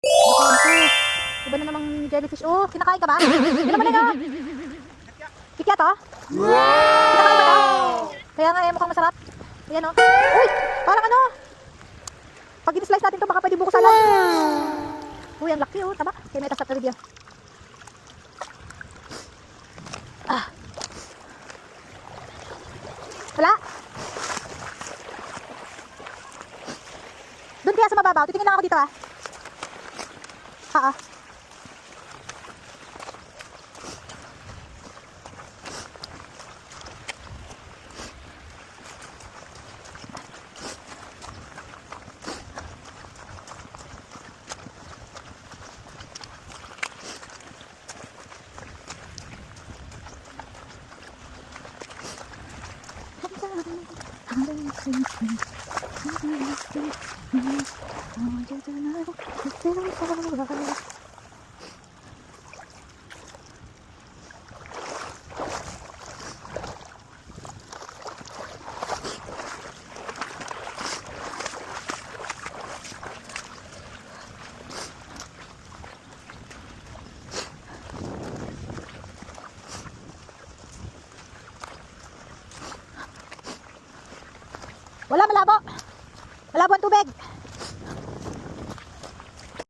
Naku, iba na namang jellyfish. Oh, kinakain ka ba? Hindi naman na. Kikya to? Kinakain ba to? Kaya nga, mukhang masarap. Ayan oh. Uy, parang ano? Pag in-slice natin to, baka pwede buko salad. Uy, ang laki oh. Tama, kaya may tasat na rin yan. Ah. Wala. Doon kaya sa mababaw. Titingin lang ako dito ah. Wala, malabo. Malabo ang tubig.